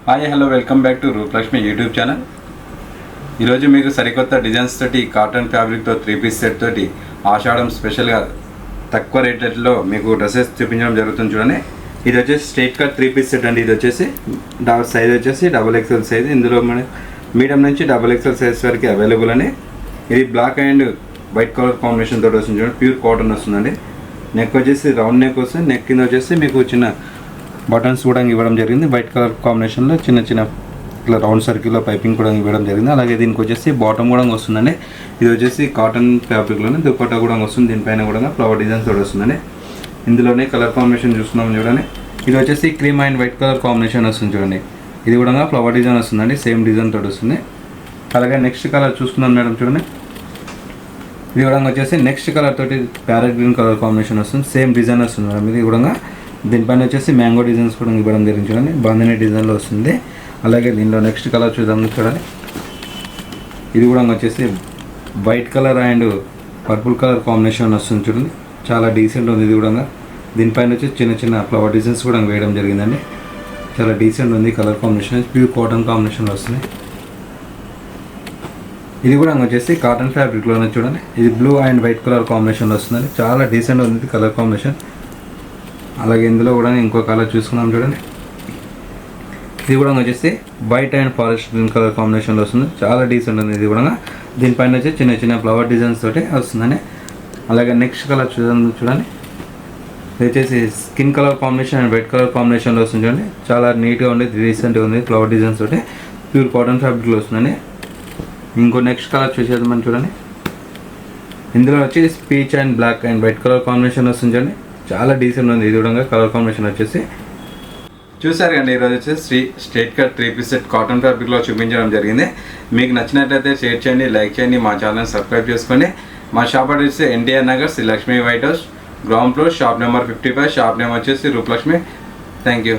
Hi hello welcome back to Rupalakshmi YouTube channel. ఈరోజు మీకు సరికొత్త డిజైన్స్ తోటి కాటన్ ఫ్యాబ్రిక్తో 3 పీస్ సెట్ తోటి ఆషాఢం స్పెషల్గా తక్కువ రేట్లలో మీకు డ్రెస్సెస్ చూపించడం జరుగుతుంది. చూడండి, ఇది వచ్చేసి స్ట్రైట్ కట్ 3 పీస్ సెట్ అండి. ఇది వచ్చేసి సైజ్ వచ్చేసి XXL సైజ్. ఇందులో మన మీడియం నుంచి XXL సైజ్ వరకు అవైలబుల్ అని. ఇది black and white colour combination తోటి వస్తుంది. చూడండి, ప్యూర్ కాటన్ వస్తుందండి. నెక్ వచ్చేసి రౌండ్ నెక్ వస్తుంది. నెక్ కింద వచ్చేసి మీకు చిన్న బటన్స్ కూడా ఇవ్వడం జరిగింది. వైట్ కలర్ కాంబినేషన్లో చిన్న చిన్న ఇట్లా రౌండ్ సర్కిల్లో పైపింగ్ కూడా ఇవ్వడం జరిగింది. అలాగే దీనికి వచ్చేసి బాటమ్ కూడా వస్తుందండి. ఇది వచ్చేసి కాటన్ ఫ్యాబ్రిక్లోనే దుపట్టా కూడా వస్తుంది. దీనిపైన కూడా ఫ్లవర్ డిజైన్స్ కూడా వస్తుందండి. ఇందులోనే కలర్ కాంబినేషన్ చూస్తున్నాం చూడండి. ఇది వచ్చేసి cream and white colour combination వస్తుంది చూడండి. ఇది కూడా ఫ్లవర్ డిజైన్ వస్తుందండి. సేమ్ డిజైన్ తోటి వస్తుంది. అలాగే నెక్స్ట్ కలర్ చూసుకున్నాం మేడం చూడండి. ఇది కూడా వచ్చేసి నెక్స్ట్ కలర్ తోటి ప్యారెట్ గ్రీన్ కలర్ కాంబినేషన్ వస్తుంది. సేమ్ డిజైన్ వస్తుంది మేడం. ఇది కూడా దీనిపైన వచ్చేసి మ్యాంగో డిజైన్స్ కూడా ఇవ్వడం జరిగింది చూడండి. బాందిని డిజైన్లో వస్తుంది. అలాగే దీనిలో నెక్స్ట్ కలర్ చూద్దాం చూడండి. ఇది కూడా వచ్చేసి white colour and purple colour combination వస్తుంది చూడండి. చాలా డీసెంట్ ఉంది. ఇది కూడా దీనిపైన వచ్చి చిన్న చిన్న ఫ్లవర్ డిజైన్స్ కూడా వేయడం జరిగిందండి. చాలా డీసెంట్ ఉంది. కలర్ కాంబినేషన్ ప్యూర్ కాటన్ కాంబినేషన్లో వస్తుంది. ఇది కూడా వచ్చేసి కాటన్ ఫ్యాబ్రిక్లోనే చూడండి. ఇది బ్లూ అండ్ వైట్ కలర్ కాంబినేషన్లో వస్తుందండి. చాలా డీసెంట్ ఉంది కలర్ కాంబినేషన్. అలాగే ఇందులో కూడా ఇంకో కలర్ చూసుకున్నాం చూడండి. ఇది కూడా వచ్చేసి white and forest green colour కాంబినేషన్లో వస్తుంది. చాలా డీసెంట్ ఉంది. ఇది కూడా దీనిపైన వచ్చి చిన్న చిన్న ఫ్లవర్ డిజైన్స్ తోటి వస్తుందండి. అలాగే నెక్స్ట్ కలర్ చూడండి. ఇది వచ్చేసి skin colour combination and white colour కాంబినేషన్లో వస్తుంది చూడండి. చాలా నీట్గా ఉంది, డీసెంట్గా ఉంది. ఫ్లవర్ డిజైన్స్ తోటి ప్యూర్ కాటన్ ఫ్యాబ్రిక్లో వస్తుందండి. ఇంకో నెక్స్ట్ కలర్ చూసేద్దామని చూడండి. ఇందులో వచ్చి peach and black and white colour combination వస్తుంది చూడండి. చాలా డీసెంట్ ఉంది. ఇది కూడా కలర్ కాంబినేషన్ వచ్చేసి చూసారు కండి. ఈరోజు వచ్చేసి straight cut 3 piece set cotton ఫ్యాబ్రిక్లో చూపించడం జరిగింది. మీకు నచ్చినట్లయితే షేర్ చేయండి, లైక్ చేయండి, మా ఛానల్ సబ్స్క్రైబ్ చేసుకోండి. మా shop address NTR Nagar Sri Lakshmi white house, ground floor, shop number 55. Shop name వచ్చేసి రూపలక్ష్మి. Thank you.